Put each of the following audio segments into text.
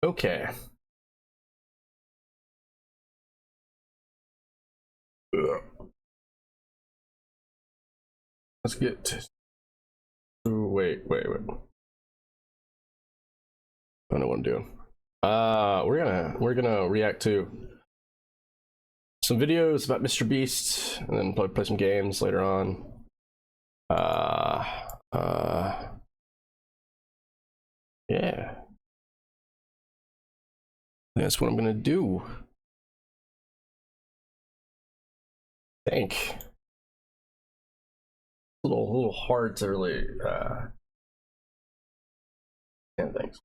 Okay. Let's get. Wait. I don't know what I'm doing. We're gonna react to some videos about Mr. Beast, and then play some games later on. Yeah. That's what I'm gonna do. I think. A little hard to really yeah, thanks.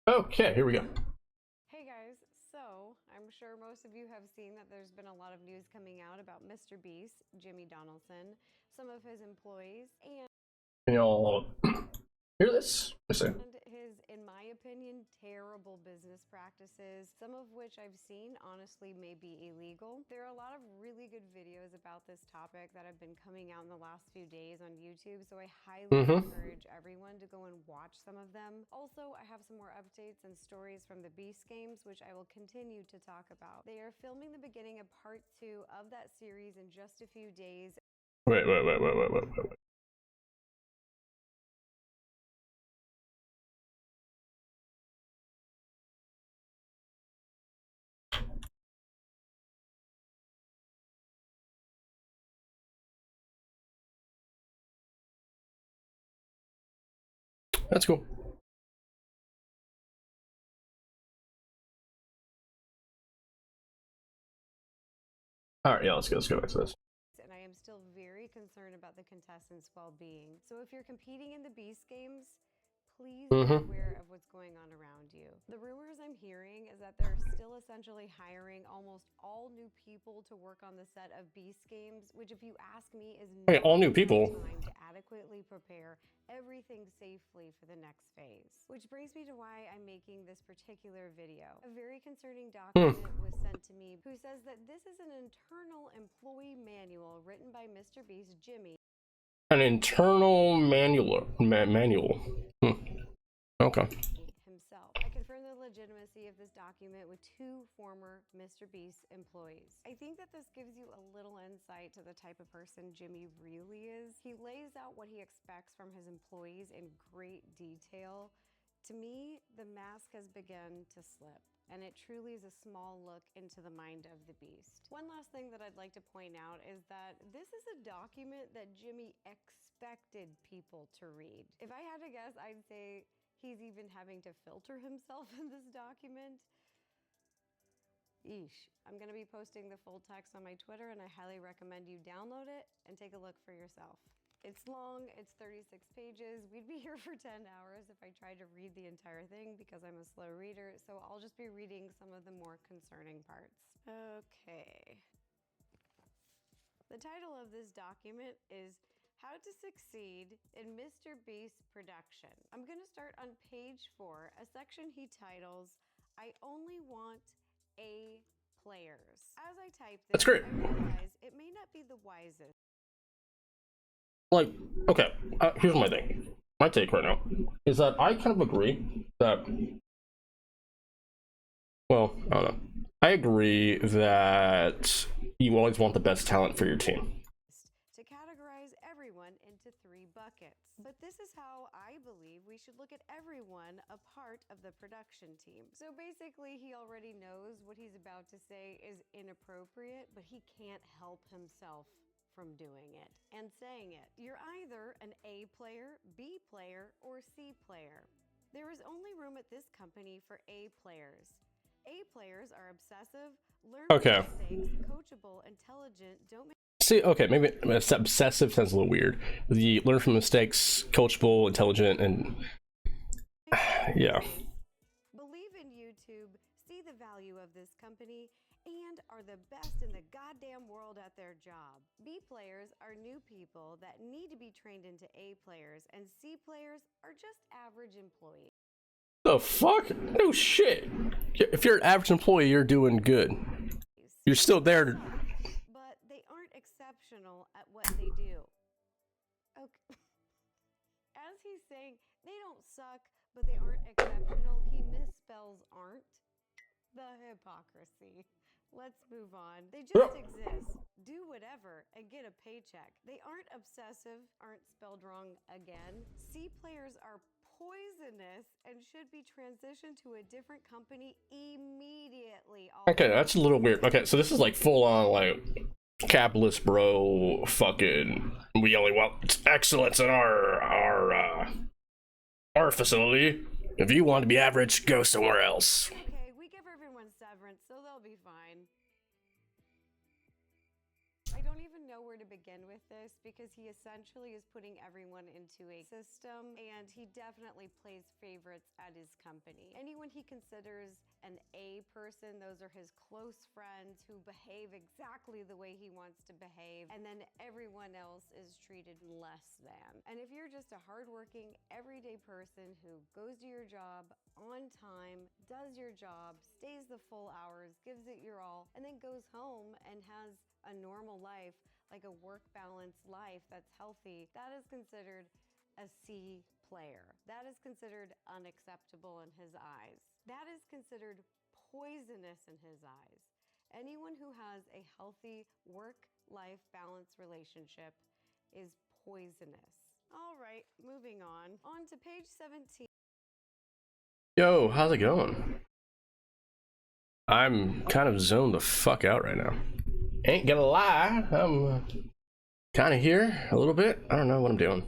Okay, here we go. Hey guys, so I'm sure most of you have seen that there's been a lot of news coming out about Mr. Beast, Jimmy Donaldson, some of his employees, and Can y'all hear this? his, in my opinion, terrible business practices, some of which I've seen honestly may be illegal. There are a lot of really good videos about this topic that have been coming out in the last few days on YouTube, so I highly encourage everyone to go and watch some of them. Also, I have some more updates and stories from the Beast games, which I will continue to talk about. They are filming the beginning of part 2 of that series in just a few days. Wait. That's cool. All right, yeah, let's go back to this. And I am still very concerned about the contestants' well-being. So if you're competing in the Beast games, please be aware of what's going on around you. The rumors I'm hearing is that they're still essentially hiring almost all new people to work on the set of Beast games, which if you ask me is not all new people time to adequately prepare everything safely for the next phase. Which brings me to why I'm making this particular video. A very concerning document was sent to me who says that this is an internal employee manual written by Mr. Beast Jimmy. An internal manual. Okay. Himself. I confirmed the legitimacy of this document with 2 former Mr. Beast employees. I think that this gives you a little insight to the type of person Jimmy really is. He lays out what he expects from his employees in great detail. To me, the mask has begun to slip, and it truly is a small look into the mind of the Beast. One last thing that I'd like to point out is that this is a document that Jimmy expected people to read. If I had to guess, I'd say he's even having to filter himself in this document. Eesh. I'm going to be posting the full text on my Twitter, and I highly recommend you download it and take a look for yourself. It's long, it's 36 pages. We'd be here for 10 hours if I tried to read the entire thing because I'm a slow reader, so I'll just be reading some of the more concerning parts. Okay. The title of this document is How to Succeed in Mr. Beast Production. I'm going to start on page 4, a section he titles, I Only Want A Players. As I type this, That's great. I realize it may not be the wisest. Like, okay, here's my thing. My take right now is that I kind of agree that, well, I don't know. I agree that you always want the best talent for your team. To categorize everyone into 3 buckets. But this is how I believe we should look at everyone a part of the production team. So basically, he already knows what he's about to say is inappropriate, but he can't help himself from doing it and saying it. You're either an A player, B player, or C player. There is only room at this company for A players. A players are obsessive, learn from mistakes, coachable, intelligent, don't make See, okay, maybe obsessive sounds a little weird. The learn from mistakes, coachable, intelligent, and yeah. Believe in YouTube, see the value of this company, and are the best in the goddamn world at their job. B players are new people that need to be trained into A players, and C players are just average employees. The fuck? No shit. If you're an average employee, you're doing good. You're still there. But they aren't exceptional at what they do. Okay. As he's saying, they don't suck, but they aren't exceptional. He misspells aren't. The hypocrisy. Let's move on. They just exist, do whatever, and get a paycheck. They aren't obsessive, aren't spelled wrong again. C players are poisonous and should be transitioned to a different company immediately. Okay, that's a little weird. Okay, so this is like full on like capitalist bro fucking we only want excellence in our facility. If you want to be average, go somewhere else. Okay, we give everyone severance, so they'll be fine. I don't even know where to begin with this because he essentially is putting everyone into a system, and he definitely plays favorites at his company. Anyone he considers an A person, those are his close friends who behave exactly the way he wants to behave, and then everyone else is treated less than. And if you're just a hardworking, everyday person who goes to your job on time, does your job, stays the full hours, gives it your all, and then goes home and has a normal life, like a work balanced life that's healthy, that is considered a C player. That is considered unacceptable in his eyes. That is considered poisonous in his eyes. Anyone who has a healthy work-life balance relationship is poisonous. All right, moving on. On to page 17. Yo, how's it going? I'm kind of zoned the fuck out right now. Ain't gonna lie, I'm kind of here a little bit. I don't know what I'm doing.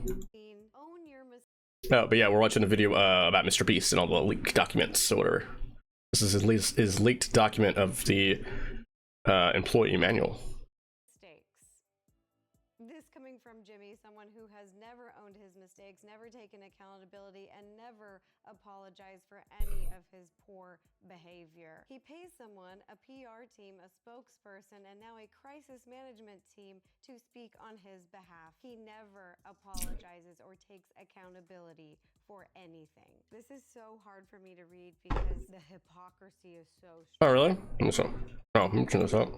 Own your Oh, but yeah, we're watching a video about Mr. Beast and all the leaked documents or whatever. This is his leaked document of the employee manual. mistakes. This coming from Jimmy, someone who has never owned his mistakes, never taken accountability, and never apologized for any of his poor behavior. He pays someone, a PR team, a spokesperson, and now a crisis management team to speak on his behalf. He never apologizes or takes accountability for anything. This is so hard for me to read because the hypocrisy is so strong. Oh, really? Let me turn this up.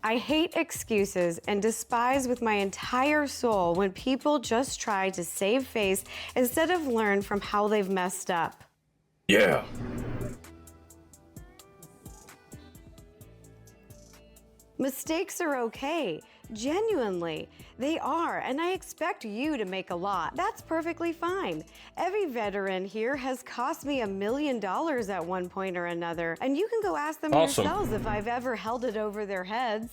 I hate excuses and despise with my entire soul when people just try to save face instead of learn from how they've messed up. Yeah. Mistakes are okay. Genuinely, they are, and I expect you to make a lot. That's perfectly fine. Every veteran here has cost me $1 million at one point or another, and you can go ask them yourselves if I've ever held it over their heads.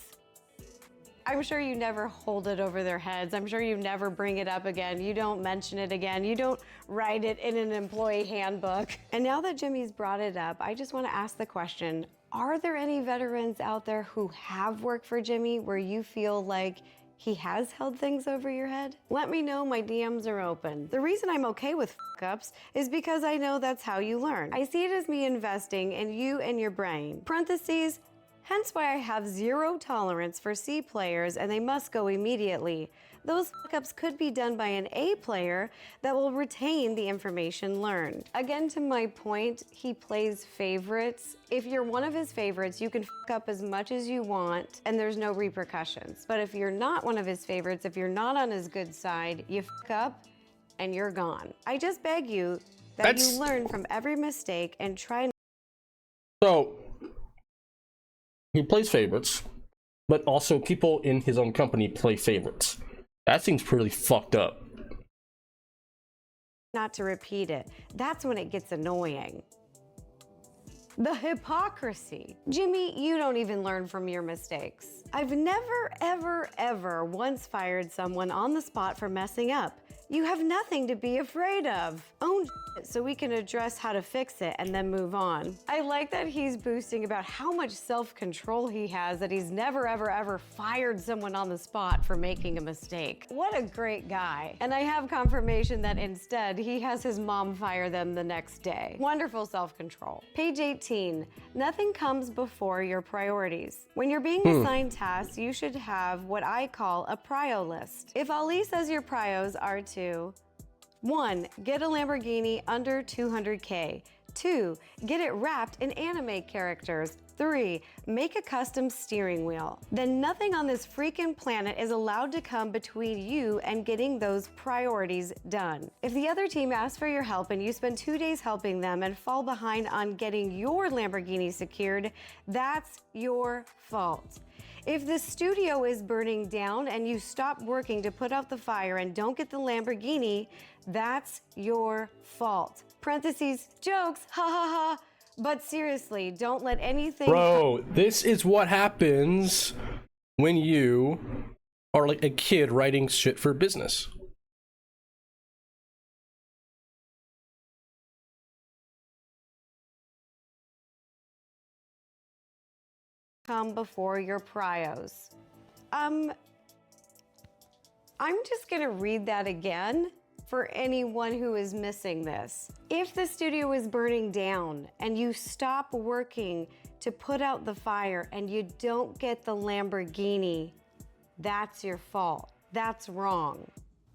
I'm sure you never hold it over their heads. I'm sure you never bring it up again. You don't mention it again. You don't write it in an employee handbook. And now that Jimmy's brought it up, I just want to ask the question, are there any veterans out there who have worked for Jimmy where you feel like he has held things over your head? Let me know, my DMs are open. The reason I'm okay with fuck-ups is because I know that's how you learn. I see it as me investing in you and your brain. Parentheses, hence why I have zero tolerance for C players and they must go immediately. Those fuck-ups could be done by an A player that will retain the information learned. Again, to my point, he plays favorites. If you're one of his favorites, you can fuck up as much as you want and there's no repercussions. But if you're not one of his favorites, if you're not on his good side, you fuck up and you're gone. I just beg you that you learn from every mistake and try. So, he plays favorites, but also people in his own company play favorites. That seems pretty fucked up. Not to repeat it. That's when it gets annoying. The hypocrisy. Jimmy, you don't even learn from your mistakes. I've never, ever, ever once fired someone on the spot for messing up. You have nothing to be afraid of. Own it so we can address how to fix it and then move on. I like that he's boosting about how much self-control he has, that he's never, ever, ever fired someone on the spot for making a mistake. What a great guy. And I have confirmation that instead he has his mom fire them the next day. Wonderful self-control. Page 18. 18. Nothing comes before your priorities. When you're being assigned tasks, you should have what I call a prio list. If Ali says your prios are to 1. Get a Lamborghini under 200K. 2. Get it wrapped in anime characters. 3. Make a custom steering wheel. Then nothing on this freaking planet is allowed to come between you and getting those priorities done. If the other team asks for your help and you spend 2 days helping them and fall behind on getting your Lamborghini secured, that's your fault. If the studio is burning down and you stop working to put out the fire and don't get the Lamborghini, that's your fault. Parentheses, jokes, ha ha ha. But seriously, don't let anything... Bro, this is what happens when you are like a kid writing shit for business. come before your prios. I'm just gonna read that again for anyone who is missing this. If the studio is burning down and you stop working to put out the fire and you don't get the Lamborghini, that's your fault. That's wrong.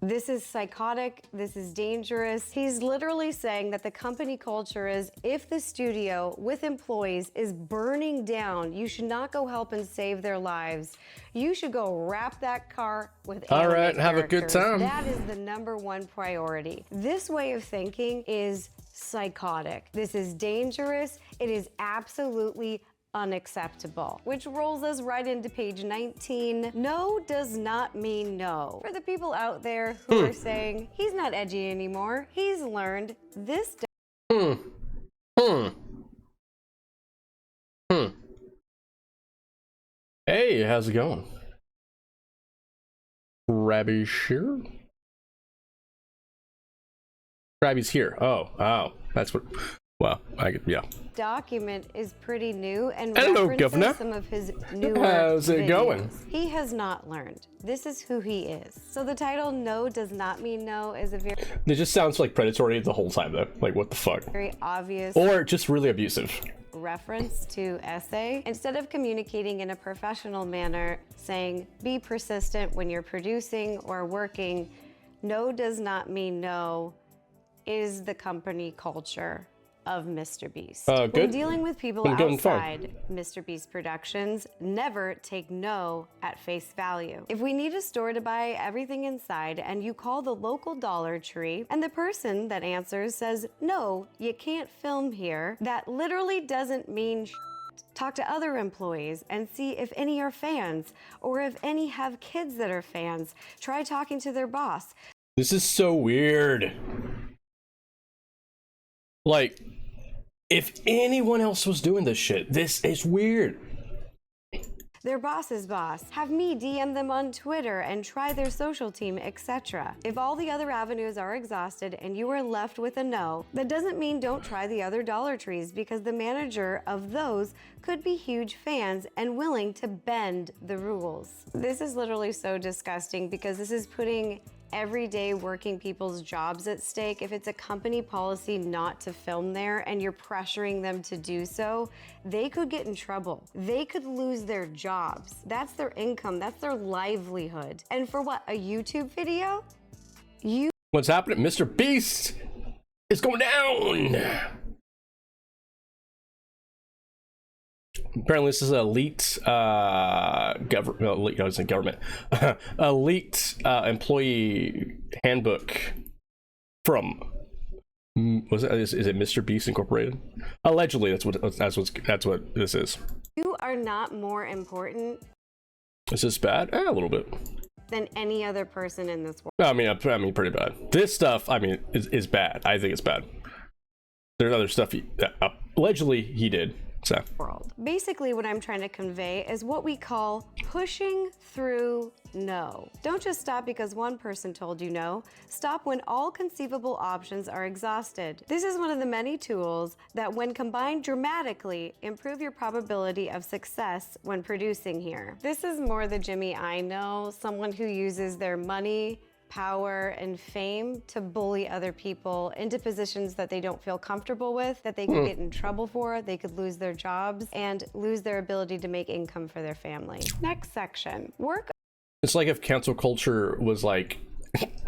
This is psychotic, this is dangerous. He's literally saying that the company culture is if the studio with employees is burning down, you should not go help and save their lives. You should go wrap that car with all anime right, have a good characters. time. That is the #1 priority. This way of thinking is psychotic. This is dangerous. It is absolutely unacceptable, which rolls us right into page 19. No does not mean no. For the people out there who are saying, he's not edgy anymore, he's learned, this Hey, how's it going? Krabby's here? Krabby's here. Oh, that's what... Well, yeah. document is pretty new and Hello, references Governor. some of his newer How's it videos. going? He has not learned. This is who he is. So the title "No Does Not Mean No" is a It just sounds like predatory the whole time, though. Like, what the fuck? very obvious Or just really abusive. reference to essay. Instead of communicating in a professional manner, saying be persistent when you're producing or working, no does not mean no is the company culture of Mr. Beast. Good. When dealing with people Good and fine. outside Mr. Beast Productions, never take no at face value. If we need a store to buy everything inside and you call the local Dollar Tree and the person that answers says, no, you can't film here, that literally doesn't mean Talk to other employees and see if any are fans or if any have kids that are fans. Try talking to their boss. This is so weird. Like, if anyone else was doing this shit, this is weird. Their boss's boss. Have me DM them on Twitter and try their social team, etc. If all the other avenues are exhausted and you are left with a no, that doesn't mean don't try the other Dollar Trees because the manager of those could be huge fans and willing to bend the rules. This is literally so disgusting because this is putting everyday working people's jobs at stake. If it's a company policy not to film there and you're pressuring them to do so, they could get in trouble. They could lose their jobs. That's their income, that's their livelihood. And for what, a YouTube video? What's happening? Mr. Beast is going down. Apparently, this is a leaked government a leaked employee handbook from is it Mr. Beast Incorporated? Allegedly, that's what this is. You are not more important Is this bad? A little bit. than any other person in this world. I mean, pretty bad. This stuff, I mean, is bad. I think it's bad. There's other stuff allegedly he did. So. Basically, what I'm trying to convey is what we call pushing through no. Don't just stop because one person told you no. Stop when all conceivable options are exhausted. This is one of the many tools that, when combined, dramatically improve your probability of success when producing here. This is more the Jimmy I know, someone who uses their money power, and fame to bully other people into positions that they don't feel comfortable with, that they could get in trouble for, they could lose their jobs, and lose their ability to make income for their family. Next section, work It's like if cancel culture was like,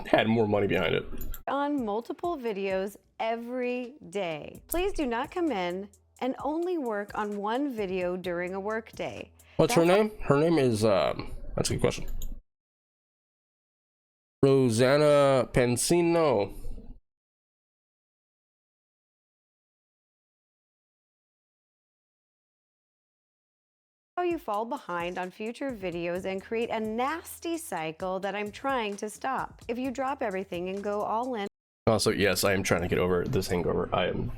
had more money behind it. on multiple videos every day. Please do not come in and only work on one video during a work day. What's her name? Her name is, that's a good question. Rosanna Pansino. How you fall behind on future videos and create a nasty cycle that I'm trying to stop. If you drop everything and go all in Also, yes, I am trying to get over this hangover. I am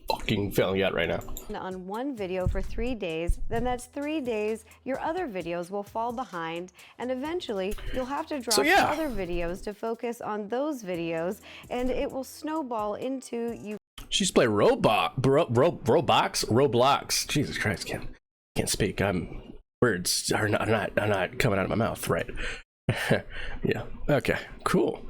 fucking failing at right now. on one video for 3 days, then that's 3 days your other videos will fall behind, and eventually you'll have to drop yeah. other videos to focus on those videos, and it will snowball into you. She's playing Roblox. Jesus Christ, can't speak. Words are not coming out of my mouth, right? Yeah. Okay. Cool.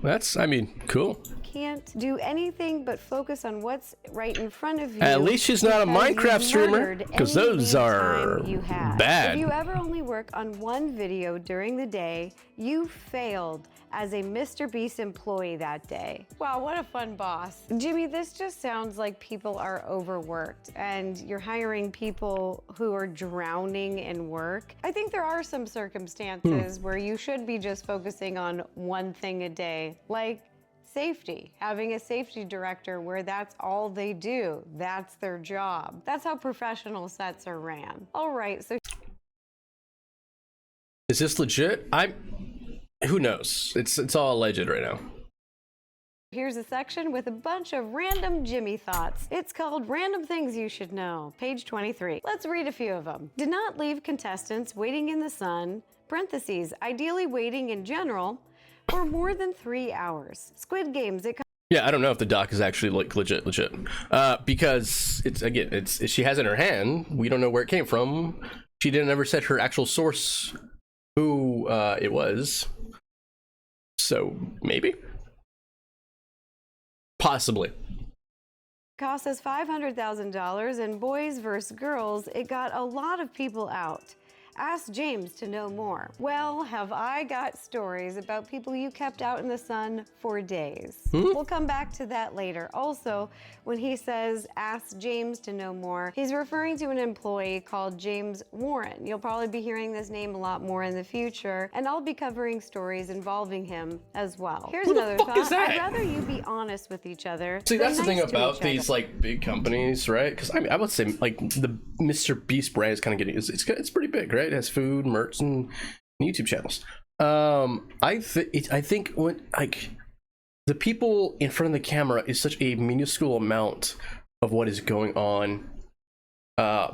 Cool. Can't do anything but focus on what's right in front of you. At least she's not a because Minecraft you streamer, murdered because any those lead are time you had. bad. If you ever only work on one video during the day, you failed as a Mr. Beast employee that day. Wow, what a fun boss. Jimmy, this just sounds like people are overworked and you're hiring people who are drowning in work. I think there are some circumstances where you should be just focusing on one thing a day, like safety, having a safety director where that's all they do. That's their job. That's how professional sets are ran. All right, so Is this legit? Who knows? It's all alleged right now. here's a section with a bunch of random Jimmy thoughts. It's called Random Things You Should Know, page 23. Let's read a few of them. Do not leave contestants waiting in the sun, parentheses, ideally waiting in general, for more than 3 hours. Squid Games, Yeah, I don't know if the doc is actually like legit, because it's she has it in her hand. We don't know where it came from. She didn't ever set her actual source, who it was. So maybe, possibly. cost us $500,000, and Boys vs. Girls, it got a lot of people out. Ask James to know more. Well, have I got stories about people you kept out in the sun for days. We'll come back to that later. Also, when he says ask James to know more, he's referring to an employee called James Warren. You'll probably be hearing this name a lot more in the future, and I'll be covering stories involving him as well. Here's another fuck is thought. that? I'd rather you be honest with each other. See, that's the than thing nice to about each these other. like big companies, right? Because I would say like the Mr. Beast brand is kind of getting it's pretty big, right? It has food, merch, and YouTube channels. I think when like the people in front of the camera is such a minuscule amount of what is going on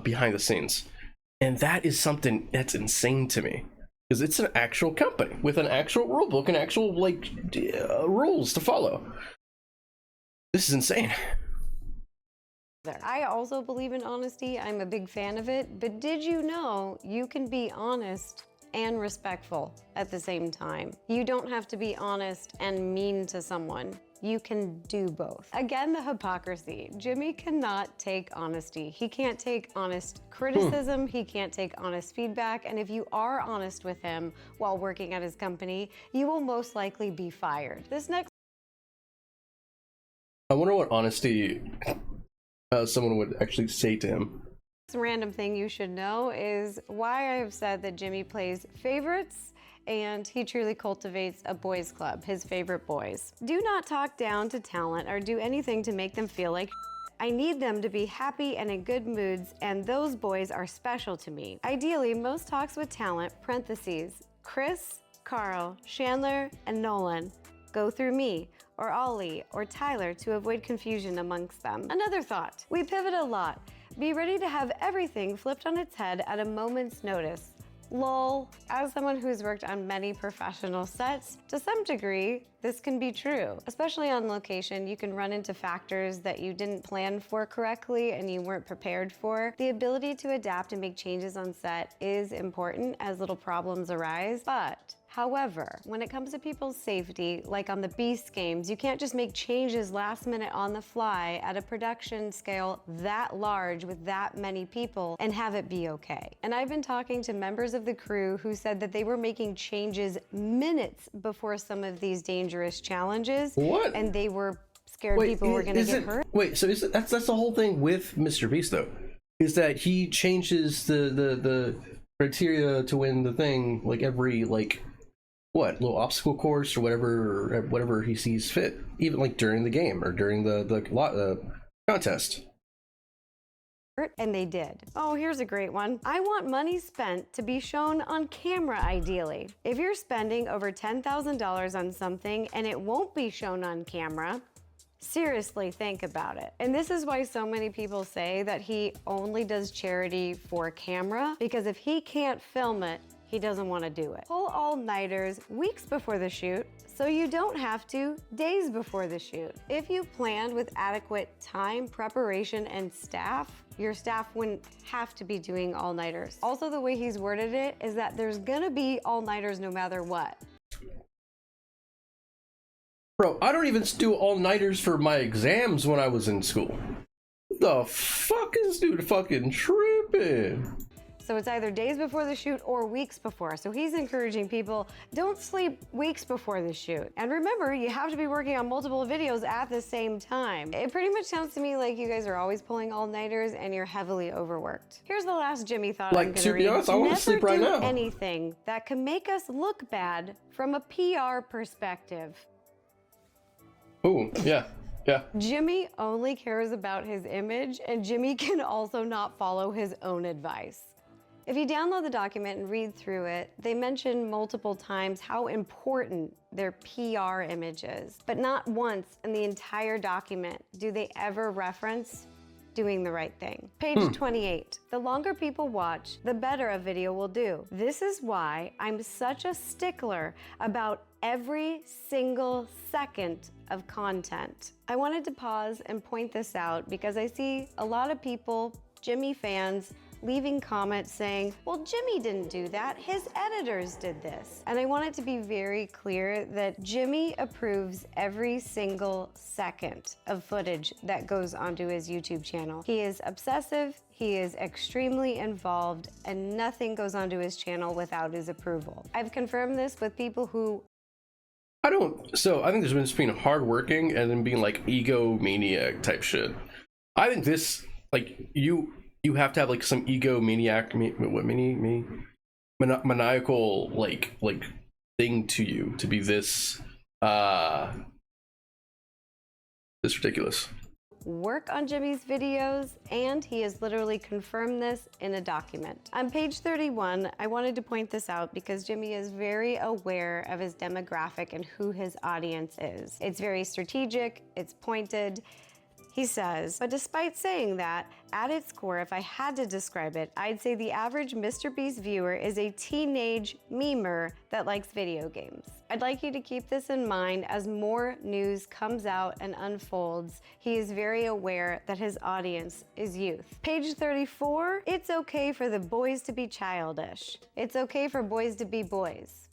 behind the scenes, and that is something that's insane to me. Because it's an actual company with an actual rule book and actual like rules to follow. This is insane. I also believe in honesty. I'm a big fan of it. But did you know you can be honest and respectful at the same time? You don't have to be honest and mean to someone. You can do both. Again, the hypocrisy. Jimmy cannot take honesty. He can't take honest criticism. He can't take honest feedback. And if you are honest with him while working at his company, you will most likely be fired. This next I wonder what honesty someone would actually say to him. random thing you should know is why I have said that Jimmy plays favorites and he truly cultivates a boys club, his favorite boys. Do not talk down to talent or do anything to make them feel like I need them to be happy and in good moods, and those boys are special to me. Ideally, most talks with talent, parentheses, Chris, Carl, Chandler, and Nolan, go through me, or Ollie, or Tyler to avoid confusion amongst them. Another thought, we pivot a lot. Be ready to have everything flipped on its head at a moment's notice. Lol, as someone who's worked on many professional sets, to some degree, this can be true. Especially on location, you can run into factors that you didn't plan for correctly and you weren't prepared for. The ability to adapt and make changes on set is important as little problems arise, but However, when it comes to people's safety, like on the Beast games, you can't just make changes last minute on the fly at a production scale that large with that many people and have it be okay. And I've been talking to members of the crew who said that they were making changes minutes before some of these dangerous challenges. What? And they were scared people were going to get hurt. Wait, so is it, that's the whole thing with Mr. Beast though, is that he changes the criteria to win the thing like every little obstacle course or whatever he sees fit, even like during the game or during the contest. And they did. Oh, here's a great one. I want money spent to be shown on camera, ideally. If you're spending over $10,000 on something and it won't be shown on camera, seriously think about it. And this is why so many people say that he only does charity for camera, because if he can't film it, he doesn't want to do it. Pull all-nighters weeks before the shoot, so you don't have to days before the shoot. If you planned with adequate time, preparation, and staff, your staff wouldn't have to be doing all-nighters. Also, the way he's worded it is that there's gonna be all-nighters no matter what. Bro, I don't even do all-nighters for my exams when I was in school. The fuck is dude fucking tripping? So it's either days before the shoot or weeks before. So he's encouraging people, don't sleep weeks before the shoot. And remember, you have to be working on multiple videos at the same time. It pretty much sounds to me like you guys are always pulling all-nighters and you're heavily overworked. Here's the last Jimmy thought I'm gonna read. To be honest, I want to sleep right now. Never do anything that can make us look bad from a PR perspective. Ooh, yeah. Yeah. Jimmy only cares about his image, and Jimmy can also not follow his own advice. If you download the document and read through it, they mention multiple times how important their PR image is, but not once in the entire document do they ever reference doing the right thing. Page 28. The longer people watch, the better a video will do. This is why I'm such a stickler about every single second of content. I wanted to pause and point this out because I see a lot of people, Jimmy fans, leaving comments saying, well, Jimmy didn't do that, his editors did this. And I want it to be very clear that Jimmy approves every single second of footage that goes onto his YouTube channel. He is obsessive, he is extremely involved, and nothing goes onto his channel without his approval. I've confirmed this with people who I think there's been between hardworking and then being like egomaniac type shit. I think this, like, you have to have like some egomaniac, maniacal like thing to you to be this this ridiculous. Work on Jimmy's videos, and he has literally confirmed this in a document. On page 31, I wanted to point this out because Jimmy is very aware of his demographic and who his audience is. It's very strategic, it's pointed. He says, but despite saying that, at its core, if I had to describe it, I'd say the average MrBeast viewer is a teenage memer that likes video games. I'd like you to keep this in mind as more news comes out and unfolds. He is very aware that his audience is youth. Page 34, it's okay for the boys to be childish. It's okay for boys to be boys.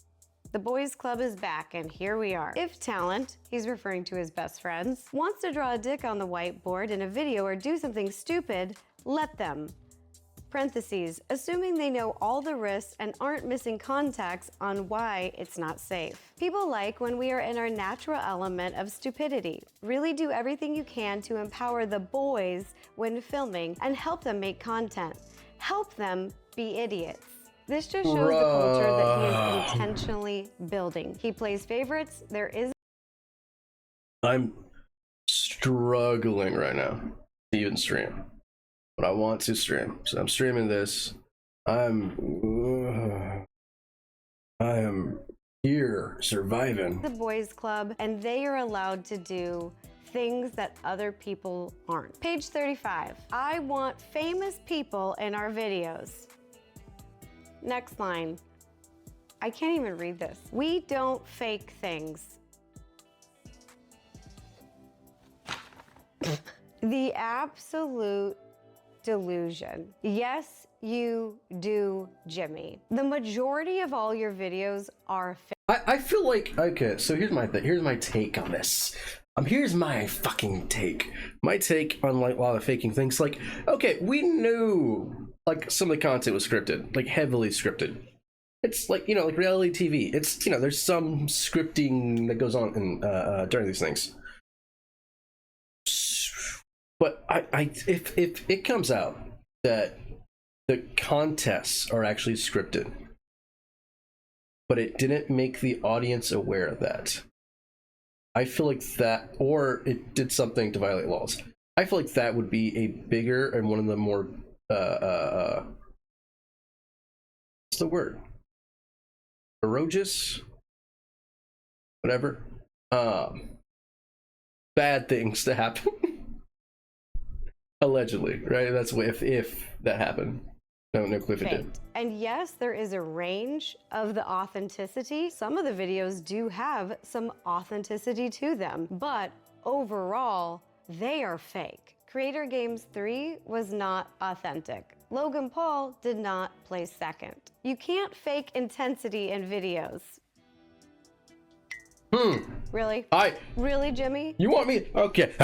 The boys club is back, and here we are. If talent, he's referring to his best friends, wants to draw a dick on the whiteboard in a video or do something stupid, let them. Parentheses, assuming they know all the risks and aren't missing context on why it's not safe. People like when we are in our natural element of stupidity. Really do everything you can to empower the boys when filming and help them make content. Help them be idiots. This just shows the culture that he is intentionally building. He plays favorites. There is. I'm struggling right now to even stream, but I want to stream, so I'm streaming this. I am here surviving. The boys club, and they are allowed to do things that other people aren't. Page 35. I want famous people in our videos. Next line. I can't even read this. We don't fake things. The absolute delusion. Yes, you do, Jimmy. The majority of all your videos are I feel like, okay, so here's my take on this. Here's my fucking take. My take on like a lot of faking things. Like, okay, we knew like some of the content was scripted, like heavily scripted. It's like, you know, like reality TV. It's, you know, there's some scripting that goes on in during these things. But if it comes out that the contests are actually scripted, but it didn't make the audience aware of that, I feel like that, or it did something to violate laws, I feel like that would be a bigger and one of the more what's the word, ferocious, whatever, bad things to happen. Allegedly, right? That's what if that happened. No clue if it did. And yes, there is a range of the authenticity. Some of the videos do have some authenticity to them, but overall, they are fake. Creator Games 3 was not authentic. Logan Paul did not place second. You can't fake intensity in videos. Really? Really, Jimmy? You want me? Okay,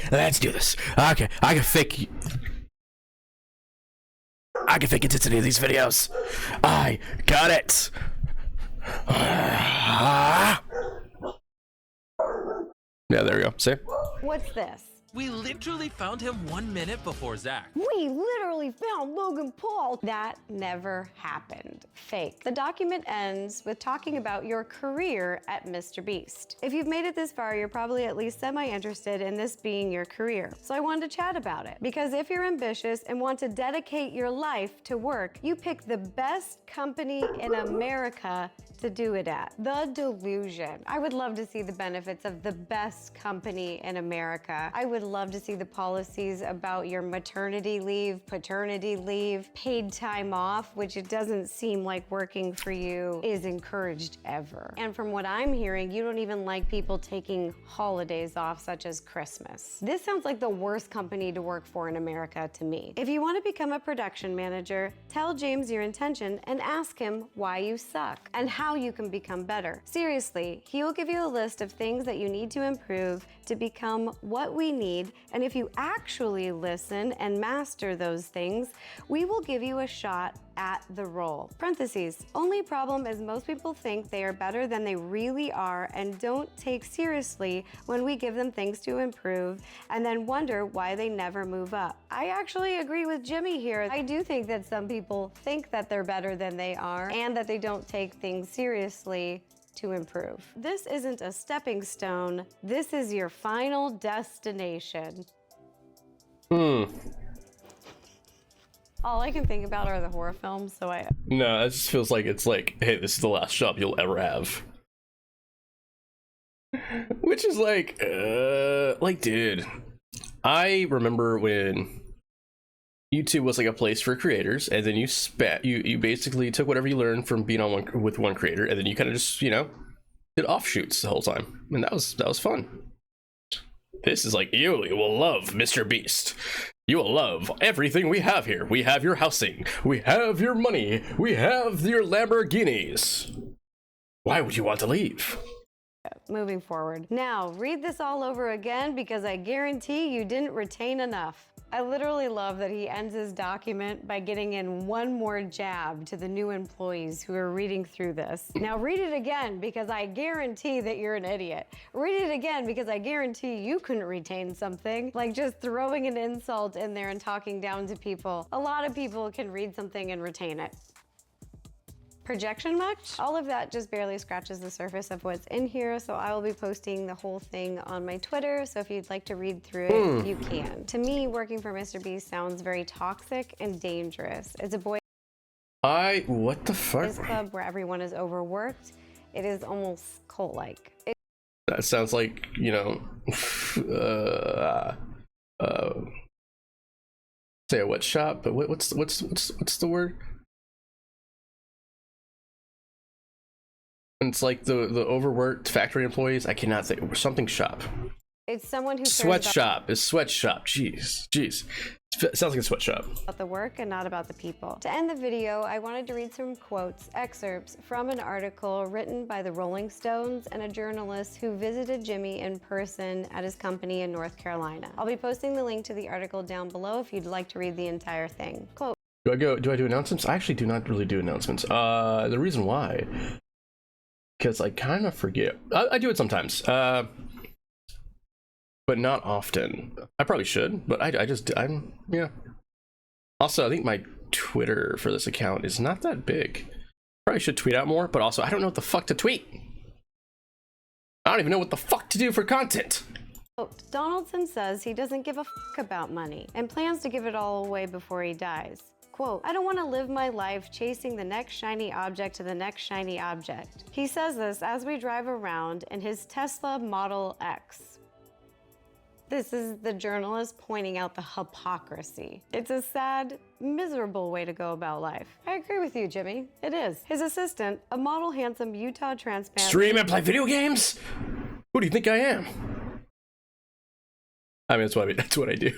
let's do this. Okay, I can fake intensity of these videos. I got it. Yeah, there we go. See? What's this? We literally found him 1 minute before Zach. We literally found Logan Paul. That never happened. Fake. The document ends with talking about your career at Mr. Beast. If you've made it this far, you're probably at least semi-interested in this being your career. So I wanted to chat about it. Because if you're ambitious and want to dedicate your life to work, you pick the best company in America to do it at. The Delusion. I would love to see the benefits of the best company in America. I would love to see the policies about your maternity leave, paternity leave, paid time off, which it doesn't seem like working for you is encouraged ever. And from what I'm hearing, you don't even like people taking holidays off, such as Christmas. This sounds like the worst company to work for in America to me. If you want to become a production manager, tell James your intention and ask him why you suck and how you can become better. Seriously, he will give you a list of things that you need to improve to become what we need, and if you actually listen and master those things, we will give you a shot at the role. Parentheses. Only problem is most people think they are better than they really are and don't take seriously when we give them things to improve and then wonder why they never move up. I actually agree with Jimmy here. I do think that some people think that they're better than they are and that they don't take things seriously to improve. This isn't a stepping stone. This is your final destination. All I can think about are the horror films, so No, it just feels like it's like, hey, this is the last job you'll ever have. Which is like, dude, I remember when YouTube was like a place for creators, and then you basically took whatever you learned from being on with one creator, and then you kind of just, you know, did offshoots the whole time, and that was fun. This is like, you will love Mr. Beast. You will love everything we have here. We have your housing, we have your money, we have your Lamborghinis. Why would you want to leave? moving forward. Now, read this all over again because I guarantee you didn't retain enough. I literally love that he ends his document by getting in one more jab to the new employees who are reading through this. Now read it again because I guarantee that you're an idiot. Read it again because I guarantee you couldn't retain something. Like just throwing an insult in there and talking down to people. A lot of people can read something and retain it. Projection much? All of that just barely scratches the surface of what's in here, so I will be posting the whole thing on my Twitter, so if you'd like to read through it, you can. To me, working for Mr. Beast sounds very toxic and dangerous. It's a boys' what the fuck? club where everyone is overworked. It is almost cult-like. That sounds like, you know, say a wet shop, but what's the word? It's like the overworked factory employees. I cannot think. Something shop. It's someone who Sweatshop. It's sweatshop. Jeez. Sounds like a sweatshop. About the work and not about the people. To end the video, I wanted to read some quotes, excerpts from an article written by the Rolling Stones and a journalist who visited Jimmy in person at his company in North Carolina. I'll be posting the link to the article down below if you'd like to read the entire thing. Quote. Do I do announcements? I actually do not really do announcements. The reason why, because I kind of forget. I do it sometimes. But not often. I probably should, but yeah. Also, I think my Twitter for this account is not that big. Probably should tweet out more, but also I don't know what the fuck to tweet. I don't even know what the fuck to do for content. Donaldson says he doesn't give a fuck about money and plans to give it all away before he dies. Quote, I don't want to live my life chasing the next shiny object to the next shiny object. He says this as we drive around in his Tesla Model X. This is the journalist pointing out the hypocrisy. It's a sad, miserable way to go about life. I agree with you, Jimmy. It is. His assistant, a model handsome Utah transplant. Stream and play video games? Who do you think I am? I mean, that's what I do.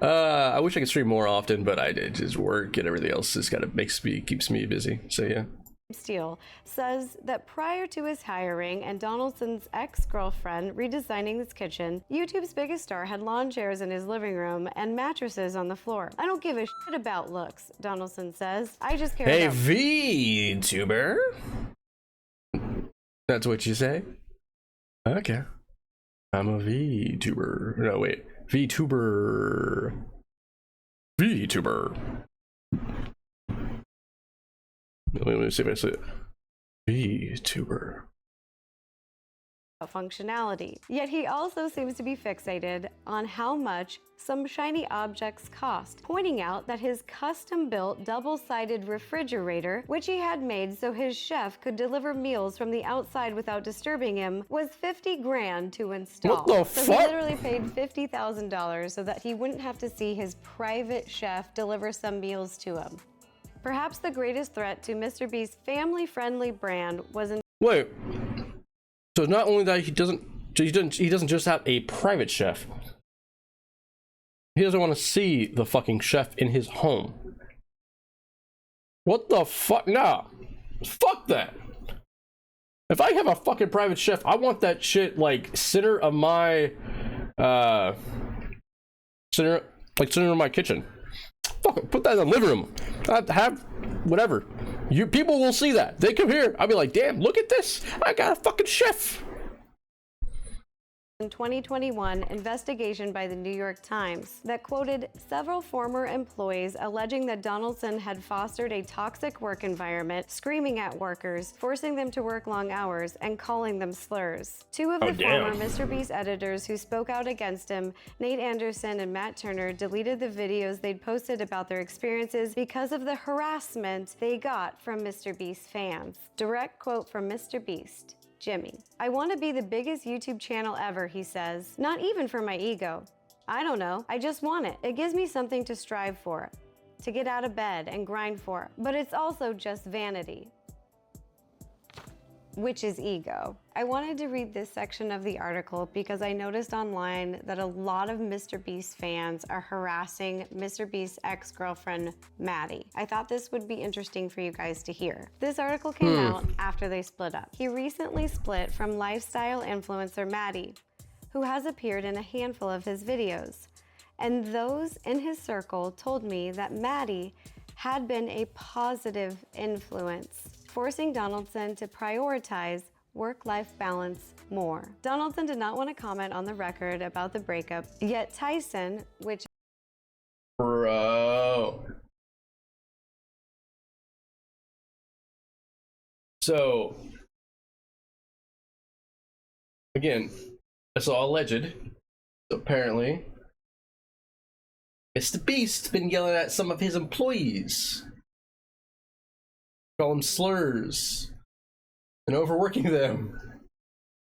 I wish I could stream more often, but I did just work and everything else just keeps me busy. So yeah. Steele says that prior to his hiring and Donaldson's ex-girlfriend redesigning his kitchen, YouTube's biggest star had lawn chairs in his living room and mattresses on the floor. I don't give a shit about looks, Donaldson says. I just care about— Hey, VTuber? That's what you say? Okay. I'm a VTuber. No, wait. VTuber. Let me see if I see it. VTuber. Functionality. Yet he also seems to be fixated on how much some shiny objects cost, pointing out that his custom-built double-sided refrigerator, which he had made so his chef could deliver meals from the outside without disturbing him, was $50 grand to install. What the so fuck? He literally paid $50,000 so that he wouldn't have to see his private chef deliver some meals to him. Perhaps the greatest threat to Mr. Beast's family-friendly brand was in— Wait. So not only that he doesn't just have a private chef. He doesn't want to see the fucking chef in his home. What the fuck? Nah. Fuck that. If I have a fucking private chef, I want that shit like center of my center of my kitchen. Fuck it, put that in the living room. Have whatever. People will see that. They come here. I'll be like, damn, look at this. I got a fucking chef. In 2021 investigation by the New York Times that quoted several former employees alleging that Donaldson had fostered a toxic work environment, screaming at workers, forcing them to work long hours, and calling them slurs. Two of the former Mr. Beast editors who spoke out against him, Nate Anderson and Matt Turner, deleted the videos they'd posted about their experiences because of the harassment they got from Mr. Beast fans. Direct quote from Mr. Beast. Jimmy, I want to be the biggest YouTube channel ever, he says. Not even for my ego. I don't know. I just want it. It gives me something to strive for, to get out of bed and grind for. But it's also just vanity, which is ego. I wanted to read this section of the article because I noticed online that a lot of Mr. Beast fans are harassing Mr. Beast's ex-girlfriend, Maddie. I thought this would be interesting for you guys to hear. This article came out after they split up. He recently split from lifestyle influencer Maddie, who has appeared in a handful of his videos. And those in his circle told me that Maddie had been a positive influence, forcing Donaldson to prioritize work-life balance more. Donaldson did not want to comment on the record about the breakup, yet Tyson, which— Bro. So, again, it's all alleged. So apparently, Mr. Beast's been yelling at some of his employees. Call them slurs. And overworking them.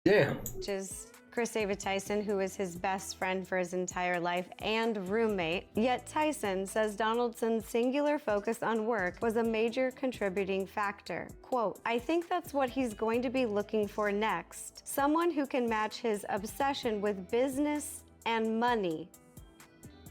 Damn. which is Chris David Tyson, who is his best friend for his entire life and roommate. Yet Tyson says Donaldson's singular focus on work was a major contributing factor. Quote, I think that's what he's going to be looking for next. Someone who can match his obsession with business and money.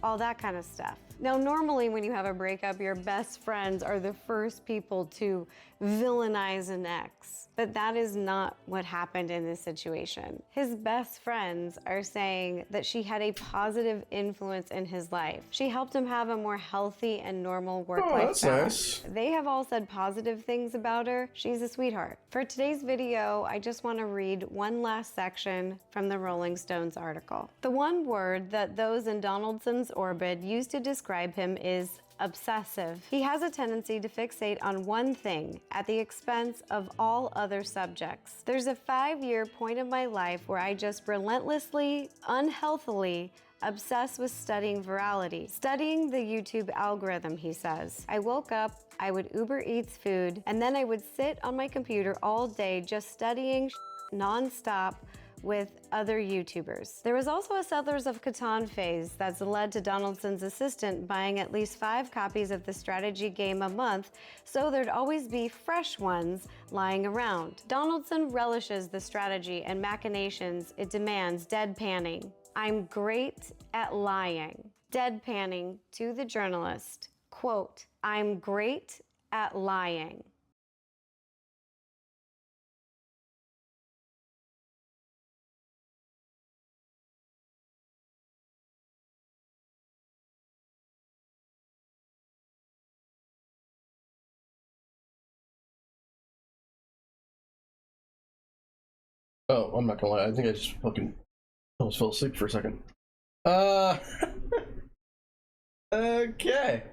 all that kind of stuff. Now, normally when you have a breakup, your best friends are the first people to villainize an ex. But that is not what happened in this situation. His best friends are saying that she had a positive influence in his life. She helped him have a more healthy and normal work-life balance. Nice. They have all said positive things about her. She's a sweetheart. For today's video, I just want to read one last section from the Rolling Stones article. The one word that those in Donaldson's orbit used to describe him is obsessive. He has a tendency to fixate on one thing at the expense of all other subjects. There's a 5-year point of my life where I just relentlessly, unhealthily obsessed with studying virality, studying the YouTube algorithm, he says. I woke up, I would Uber Eats food, and then I would sit on my computer all day just studying non-stop with other YouTubers. There was also a Settlers of Catan phase that's led to Donaldson's assistant buying at least 5 copies of the strategy game a month, so there'd always be fresh ones lying around. Donaldson relishes the strategy and machinations it demands, deadpanning. I'm great at lying. Deadpanning to the journalist, quote, I'm great at lying. Oh, I'm not gonna lie. I think I just fucking almost fell asleep for a second. Okay.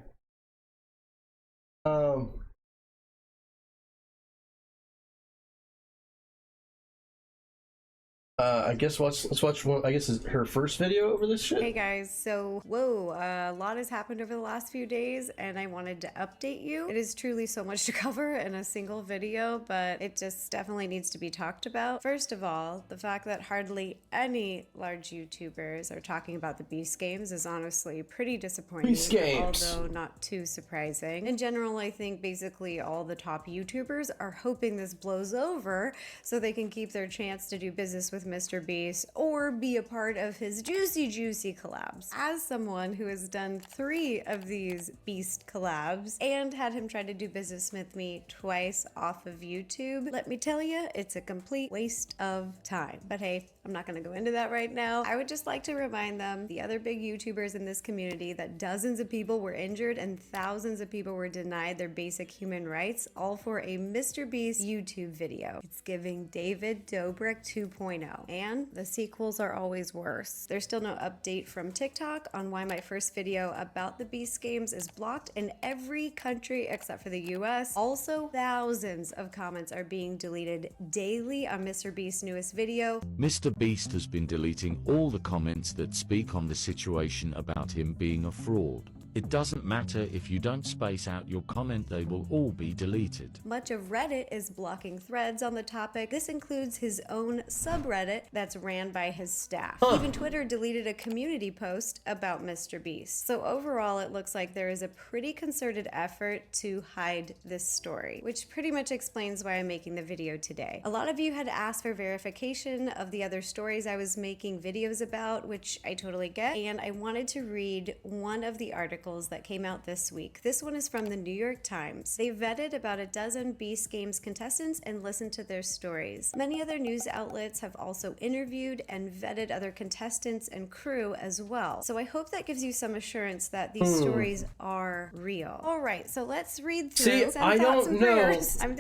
I guess let's watch one. I guess is her first video over this shit. Hey guys, so whoa, a lot has happened over the last few days and I wanted to update you. It is truly so much to cover in a single video, but it just definitely needs to be talked about. First of all, the fact that hardly any large YouTubers are talking about the Beast Games is honestly pretty disappointing, Beast Games, although not too surprising. In general, I think basically all the top YouTubers are hoping this blows over so they can keep their chance to do business with Mr. Beast or be a part of his juicy collabs. As someone who has done 3 of these Beast collabs and had him try to do business with me twice off of YouTube, let me tell you, it's a complete waste of time. But hey, I'm not gonna go into that right now. I would just like to remind them, the other big YouTubers in this community, that dozens of people were injured and thousands of people were denied their basic human rights, all for a Mr. Beast YouTube video. It's giving David Dobrik 2.0. And the sequels are always worse. There's still no update from TikTok on why my first video about the Beast Games is blocked in every country except for the US. Also, thousands of comments are being deleted daily on Mr. Beast's newest video. Mr. Beast has been deleting all the comments that speak on the situation about him being a fraud. It doesn't matter if you don't space out your comment, they will all be deleted. Much of Reddit is blocking threads on the topic. This includes his own subreddit that's ran by his staff. Even Twitter deleted a community post about Mr. Beast. So overall, it looks like there is a pretty concerted effort to hide this story, which pretty much explains why I'm making the video today. A lot of you had asked for verification of the other stories I was making videos about, which I totally get, and I wanted to read one of the articles that came out this week. This one is from the New York Times. They vetted about a dozen Beast Games contestants and listened to their stories. Many other news outlets have also interviewed and vetted other contestants and crew as well. So I hope that gives you some assurance that these stories are real. All right, so let's read through. See, I don't know.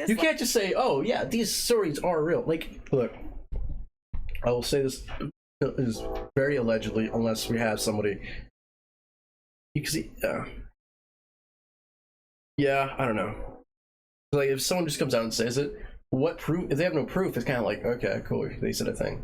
You can't just say, "Oh yeah, these stories are real." Like, look, I will say this is very allegedly, unless we have somebody. Because yeah, I don't know. Like, if someone just comes out and says it, what proof? If they have no proof, it's kind of like, okay, cool, they said a thing.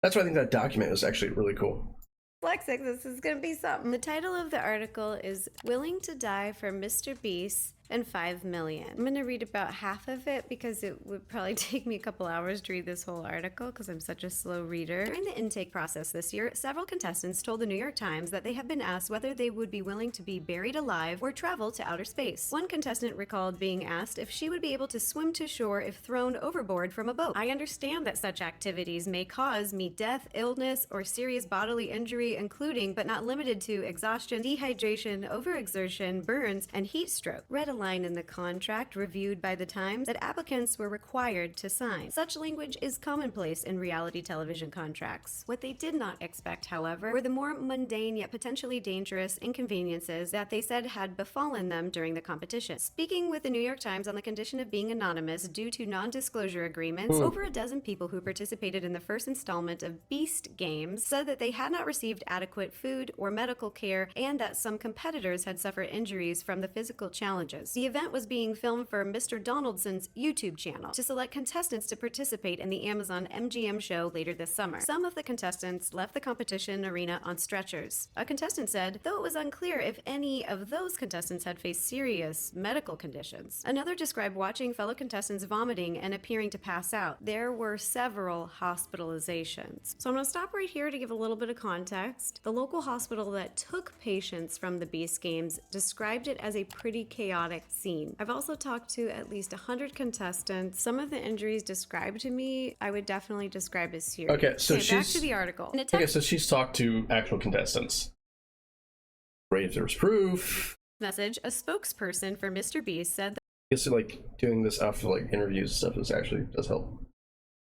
That's why I think that document was actually really cool. Lexic, this is gonna be something. The title of the article is "Willing to Die for Mr. Beast and $5 million. I'm going to read about half of it because it would probably take me a couple hours to read this whole article because I'm such a slow reader. During the intake process this year, several contestants told the New York Times that they have been asked whether they would be willing to be buried alive or travel to outer space. One contestant recalled being asked if she would be able to swim to shore if thrown overboard from a boat. I understand that such activities may cause me death, illness, or serious bodily injury, including but not limited to exhaustion, dehydration, overexertion, burns, and heat stroke. Read a line in the contract reviewed by the Times that applicants were required to sign. Such language is commonplace in reality television contracts. What they did not expect, however, were the more mundane yet potentially dangerous inconveniences that they said had befallen them during the competition. Speaking with the New York Times on the condition of being anonymous due to non-disclosure agreements, over a dozen people who participated in the first installment of Beast Games said that they had not received adequate food or medical care and that some competitors had suffered injuries from the physical challenges. The event was being filmed for Mr. Donaldson's YouTube channel to select contestants to participate in the Amazon MGM show later this summer. Some of the contestants left the competition arena on stretchers. A contestant said, though it was unclear if any of those contestants had faced serious medical conditions. Another described watching fellow contestants vomiting and appearing to pass out. There were several hospitalizations. So I'm going to stop right here to give a little bit of context. The local hospital that took patients from the Beast Games described it as a pretty chaotic scene. I've also talked to at least 100 contestants. Some of the injuries described to me, I would definitely describe as serious. Okay, so back to the article. Okay, so she's talked to actual contestants. Great if there was proof. Message, a spokesperson for Mr. Beast said I guess like doing this after like interviews and stuff is actually does help.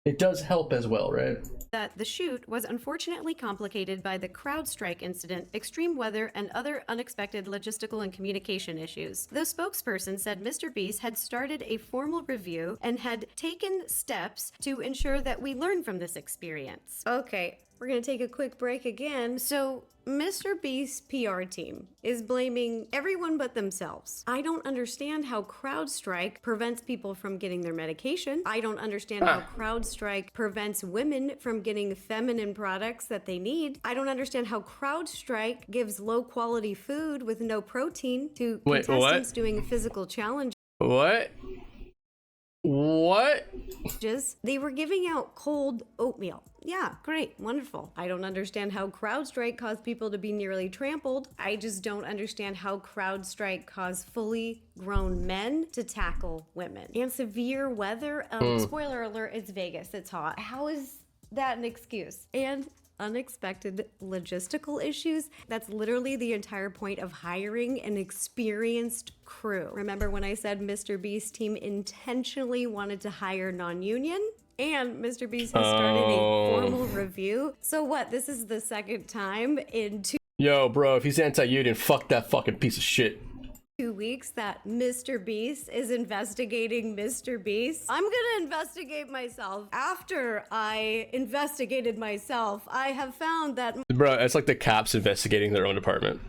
It does help as well, right? that the shoot was unfortunately complicated by the CrowdStrike incident, extreme weather, and other unexpected logistical and communication issues. The spokesperson said Mr. Beast had started a formal review and had taken steps to ensure that we learn from this experience. Okay, we're going to take a quick break again. So Mr. Beast's PR team is blaming everyone but themselves. I don't understand how CrowdStrike prevents people from getting their medication. I don't understand how CrowdStrike prevents women from getting feminine products that they need. I don't understand how CrowdStrike gives low quality food with no protein to contestants doing physical challenges. What? They were giving out cold oatmeal. Yeah, great, wonderful. I don't understand how CrowdStrike caused people to be nearly trampled. I just don't understand how CrowdStrike caused fully grown men to tackle women. And severe weather, spoiler alert, it's Vegas, it's hot. How is that an excuse? And unexpected logistical issues. That's literally the entire point of hiring an experienced crew. Remember when I said Mr. Beast's team intentionally wanted to hire non-union? And Mr. Beast has started a formal review. So what, this is the second time in Yo, bro, if he's anti-union, fuck that fucking piece of shit. 2 weeks that Mr. Beast is investigating Mr. Beast. I'm gonna investigate myself. After I investigated myself, I have found that Bro, it's like the cops investigating their own department.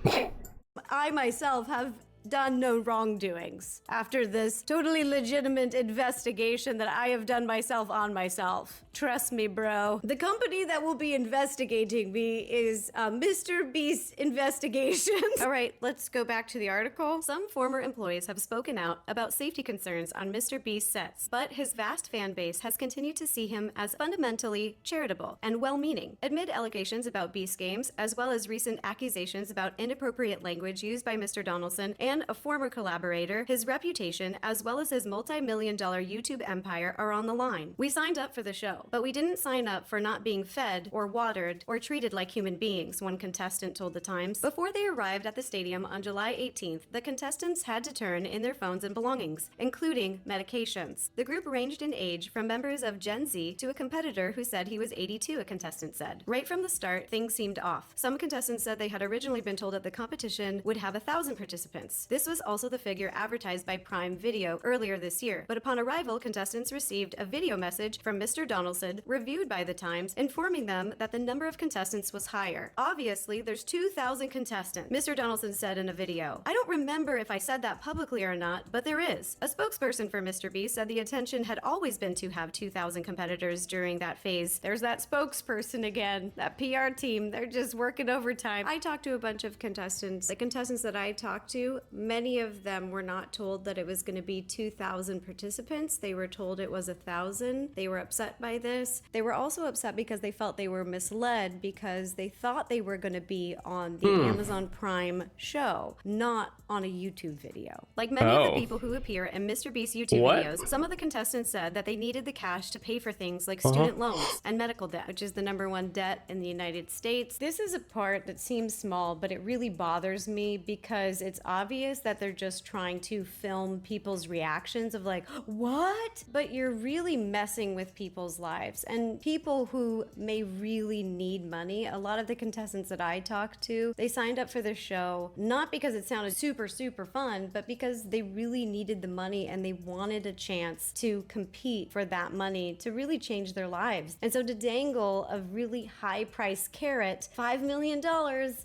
I myself have done no wrongdoings after this totally legitimate investigation that I have done myself on myself. Trust me, bro. The company that will be investigating me is Mr. Beast Investigations. All right, let's go back to the article. Some former employees have spoken out about safety concerns on Mr. Beast sets, but his vast fan base has continued to see him as fundamentally charitable and well-meaning. Amid allegations about Beast Games, as well as recent accusations about inappropriate language used by Mr. Donaldson and a former collaborator, his reputation, as well as his multi-million-dollar YouTube empire are on the line. We signed up for the show, but we didn't sign up for not being fed or watered or treated like human beings, one contestant told the Times. Before they arrived at the stadium on July 18th, the contestants had to turn in their phones and belongings, including medications. The group ranged in age from members of Gen Z to a competitor who said he was 82, a contestant said. Right from the start, things seemed off. Some contestants said they had originally been told that the competition would have 1,000 participants. This was also the figure advertised by Prime Video earlier this year, but upon arrival, contestants received a video message from Mr. Donaldson, reviewed by the Times, informing them that the number of contestants was higher. Obviously, there's 2,000 contestants, Mr. Donaldson said in a video. I don't remember if I said that publicly or not, but there is. A spokesperson for Mr. Beast said the intention had always been to have 2,000 competitors during that phase. There's that spokesperson again, that PR team, they're just working overtime. I talked to a bunch of contestants. The contestants that I talked to many of them were not told that it was going to be 2,000 participants. They were told it was 1,000. They were upset by this. They were also upset because they felt they were misled because they thought they were going to be on the Amazon Prime show, not on a YouTube video. Like many of the people who appear in Mr. Beast YouTube videos, some of the contestants said that they needed the cash to pay for things like student loans and medical debt, which is the #1 debt in the United States. This is a part that seems small, but it really bothers me because it's obvious that they're just trying to film people's reactions of like, what? But you're really messing with people's lives and people who may really need money. A lot of the contestants that I talked to, they signed up for the show not because it sounded super fun, but because they really needed the money and they wanted a chance to compete for that money to really change their lives. And so to dangle a really high price carrot, $5 million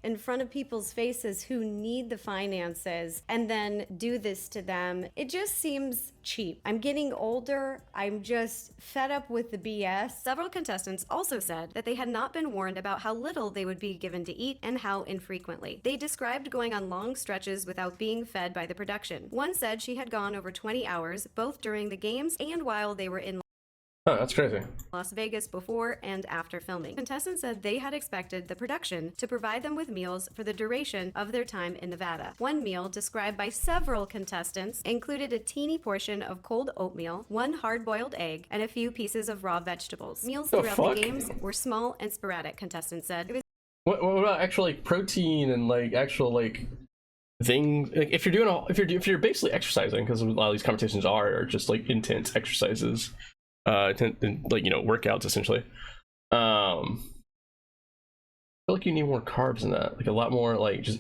in front of people's faces who need the finances and then do this to them, it just seems cheap. I'm getting older. I'm just fed up with the BS. Several contestants also said that they had not been warned about how little they would be given to eat and how infrequently. They described going on long stretches without being fed by the production. One said she had gone over 20 hours, both during the games and while they were in Oh, that's crazy. Las Vegas before and after filming. Contestants said they had expected the production to provide them with meals for the duration of their time in Nevada. One meal described by several contestants included a teeny portion of cold oatmeal, one hard-boiled egg, and a few pieces of raw vegetables. Meals throughout the games were small and sporadic, contestants said. It was What about actual like protein and like actual like things? Like if you're doing if you're basically exercising, because a lot of these competitions are just like intense exercises. Like, you know, workouts essentially. I feel like you need more carbs than that, like a lot more, like just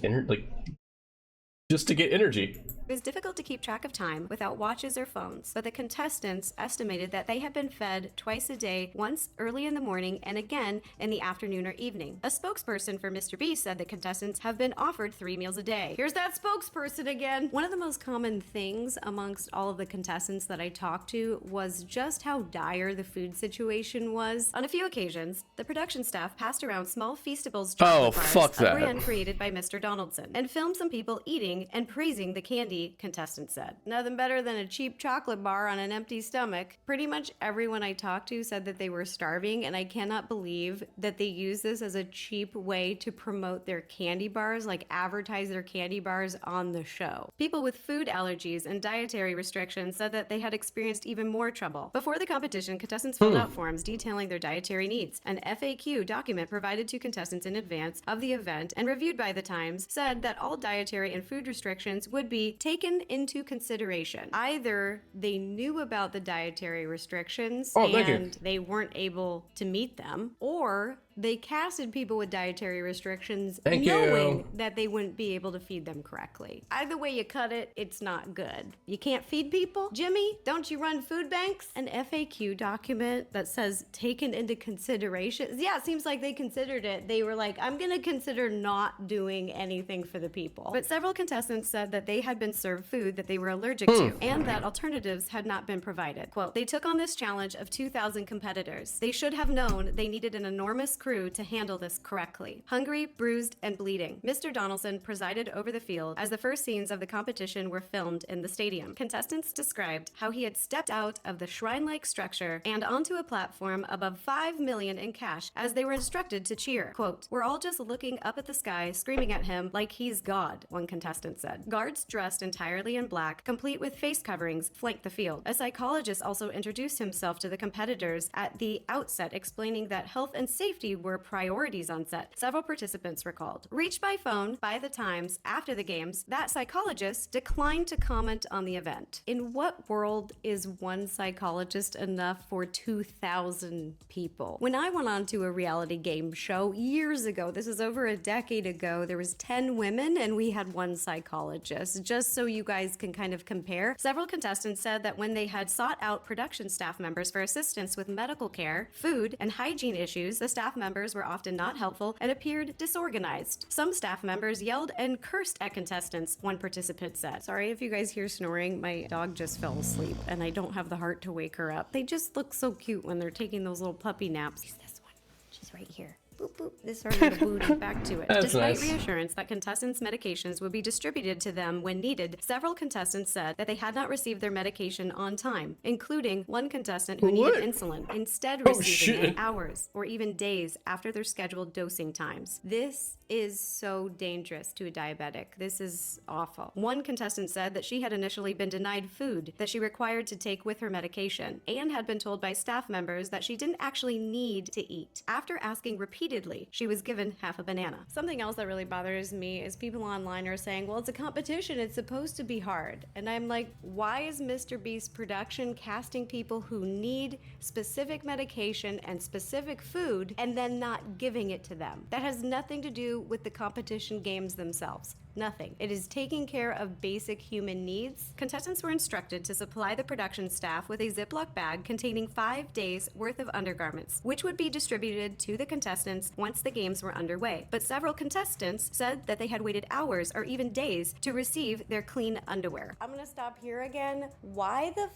just to get energy. It was difficult to keep track of time without watches or phones, but the contestants estimated that they had been fed twice a day, once early in the morning and again in the afternoon or evening. A spokesperson for Mr. Beast said the contestants have been offered 3 meals a day. Here's that spokesperson again. One of the most common things amongst all of the contestants that I talked to was just how dire the food situation was. On a few occasions, the production staff passed around small Feastables chocolate bars, a brand created by Mr. Donaldson, and filmed some people eating and praising the candy, contestants said. Nothing better than a cheap chocolate bar on an empty stomach. Pretty much everyone I talked to said that they were starving, and I cannot believe that they use this as a cheap way to promote their candy bars, like advertise their candy bars on the show. People with food allergies and dietary restrictions said that they had experienced even more trouble. Before the competition, contestants filled out forms detailing their dietary needs. An FAQ document provided to contestants in advance of the event and reviewed by the Times said that all dietary and food restrictions would be taken into consideration. Either they knew about the dietary restrictions and they weren't able to meet them, or they casted people with dietary restrictions knowing that they wouldn't be able to feed them correctly. Either way you cut it, it's not good. You can't feed people? Jimmy, don't you run food banks? An FAQ document that says taken into consideration. Yeah, it seems like they considered it. They were like, I'm gonna consider not doing anything for the people. But several contestants said that they had been served food that they were allergic to and that alternatives had not been provided. Quote, they took on this challenge of 2,000 competitors. They should have known they needed an enormous crew to handle this correctly. Hungry, bruised, and bleeding. Mr. Donaldson presided over the field as the first scenes of the competition were filmed in the stadium. Contestants described how he had stepped out of the shrine-like structure and onto a platform above $5 million in cash as they were instructed to cheer. Quote, we're all just looking up at the sky, screaming at him like he's God, one contestant said. Guards dressed entirely in black, complete with face coverings, flanked the field. A psychologist also introduced himself to the competitors at the outset, explaining that health and safety were priorities on set. Several participants recalled. Reached by phone by the Times after the games, that psychologist declined to comment on the event. In what world is one psychologist enough for 2,000 people? When I went on to a reality game show years ago, this is over a decade ago, there was 10 women and we had one psychologist. Just so you guys can kind of compare, several contestants said that when they had sought out production staff members for assistance with medical care, food, and hygiene issues, the staff members were often not helpful and appeared disorganized. Some staff members yelled and cursed at contestants, one participant said. Sorry if you guys hear snoring, my dog just fell asleep and I don't have the heart to wake her up. They just look so cute when they're taking those little puppy naps. She's this one. She's right here. Boop, boop. this sort of booty back to it. That's Despite nice. reassurance that contestants' medications would be distributed to them when needed, several contestants said that they had not received their medication on time, including one contestant who What? needed insulin, instead Oh, receiving shit. it hours or even days after their scheduled dosing times. This is so dangerous to a diabetic. This is awful. One contestant said that she had initially been denied food that she required to take with her medication and had been told by staff members that she didn't actually need to eat. After asking repeatedly, she was given half a banana. Something else that really bothers me is people online are saying, well, it's a competition, it's supposed to be hard. And I'm like, why is Mr. Beast production casting people who need specific medication and specific food and then not giving it to them? That has nothing to do with the competition games themselves. Nothing. It is taking care of basic human needs. Contestants were instructed to supply the production staff with a Ziploc bag containing 5 days worth of undergarments, which would be distributed to the contestants once the games were underway. But several contestants said that they had waited hours or even days to receive their clean underwear. I'm gonna stop here again. Why the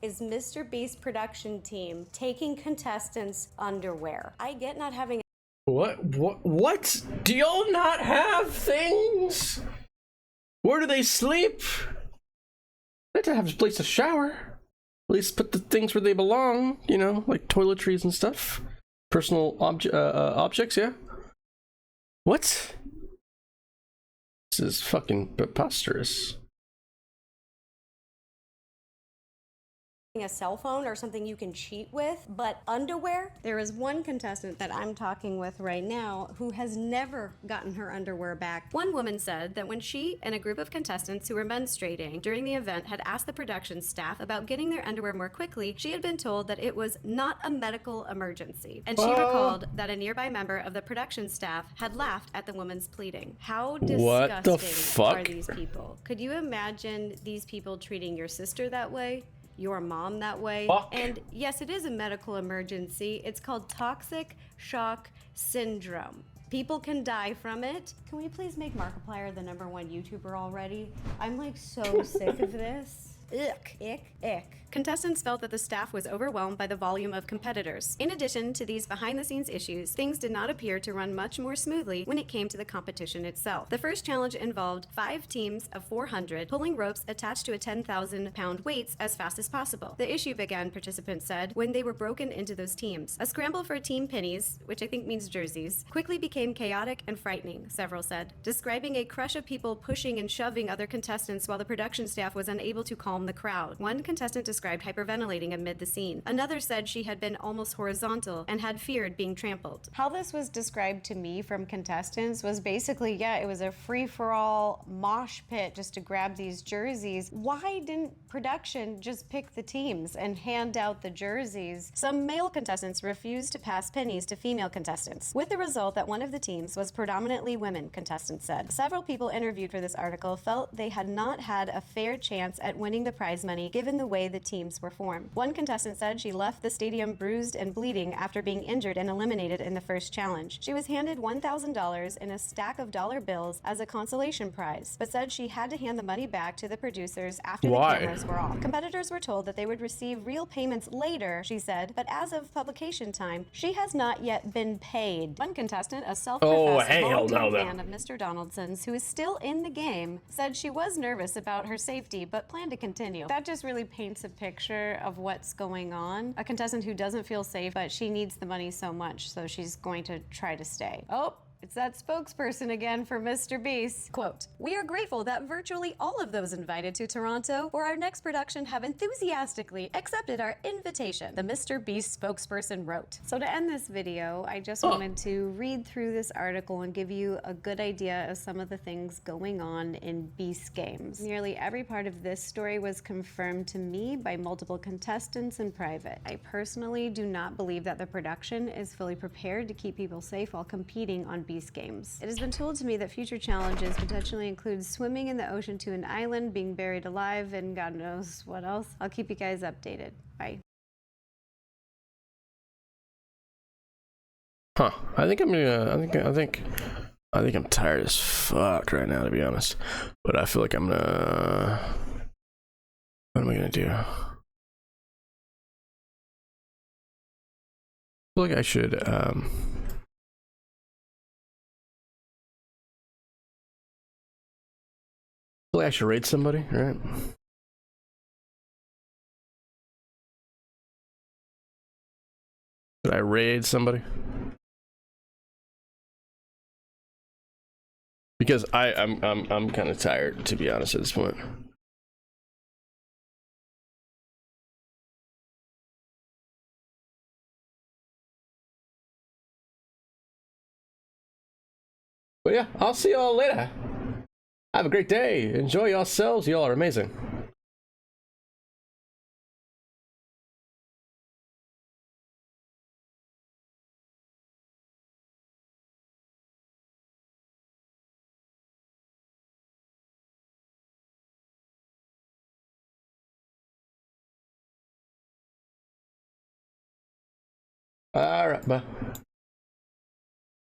is Mr. Beast production team taking contestants' underwear? I get not having What? Do y'all not have things? Where do they sleep? They have to have a place to shower. At least put the things where they belong, you know, like toiletries and stuff. Personal objects, yeah? What? This is fucking preposterous. a cell phone or something you can cheat with, but underwear? There is one contestant that I'm talking with right now who has never gotten her underwear back. One woman said that when she and a group of contestants who were menstruating during the event had asked the production staff about getting their underwear more quickly, she had been told that it was not a medical emergency. And she recalled that a nearby member of the production staff had laughed at the woman's pleading. How disgusting are these people? Could you imagine these people treating your sister that way? Your mom that way? And yes, it is a medical emergency. It's called toxic shock syndrome. People can die from it. Can we please make Markiplier the #1 YouTuber already? I'm like so sick of this. Ick, ick, ick. Contestants felt that the staff was overwhelmed by the volume of competitors. In addition to these behind-the-scenes issues, things did not appear to run much more smoothly when it came to the competition itself. The first challenge involved 5 teams of 400 pulling ropes attached to a 10,000-pound weights as fast as possible. The issue began, participants said, when they were broken into those teams. A scramble for team pennies, which I think means jerseys, quickly became chaotic and frightening, several said, describing a crush of people pushing and shoving other contestants while the production staff was unable to calm the crowd. One contestant described hyperventilating amid the scene. Another said she had been almost horizontal and had feared being trampled. How this was described to me from contestants was basically, yeah, it was a free-for-all mosh pit just to grab these jerseys. Why didn't production just pick the teams and hand out the jerseys? Some male contestants refused to pass pennies to female contestants, with the result that one of the teams was predominantly women, contestants said. Several people interviewed for this article felt they had not had a fair chance at winning the prize money given the way the teams were formed. One contestant said she left the stadium bruised and bleeding after being injured and eliminated in the first challenge. She was handed $1,000 in a stack of dollar bills as a consolation prize, but said she had to hand the money back to the producers after the cameras were off. Competitors were told that they would receive real payments later, she said, but as of publication time, she has not yet been paid. One contestant, a self-professed longtime fan of Mr. Donaldson's, who is still in the game, said she was nervous about her safety, but planned to continue. That just really paints a picture of what's going on. A contestant who doesn't feel safe, but she needs the money so much, so she's going to try to stay. Oh, it's that spokesperson again for Mr. Beast. Quote, "We are grateful that virtually all of those invited to Toronto for our next production have enthusiastically accepted our invitation," the Mr. Beast spokesperson wrote. So to end this video, I just wanted to read through this article and give you a good idea of some of the things going on in Beast Games. Nearly every part of this story was confirmed to me by multiple contestants in private. I personally do not believe that the production is fully prepared to keep people safe while competing on Beast Games. It has been told to me that future challenges potentially include swimming in the ocean to an island, being buried alive, and God knows what else. I'll keep you guys updated. Bye. I think I'm gonna. I think I'm tired as fuck right now, to be honest. But I feel like I'm gonna. What am I gonna do? I feel like I should Technically, I should raid somebody, right? Should I raid somebody? Because I'm kind of tired, to be honest, at this point. But yeah, I'll see y'all later. Have a great day. Enjoy yourselves. Y'all are amazing. All right, bye.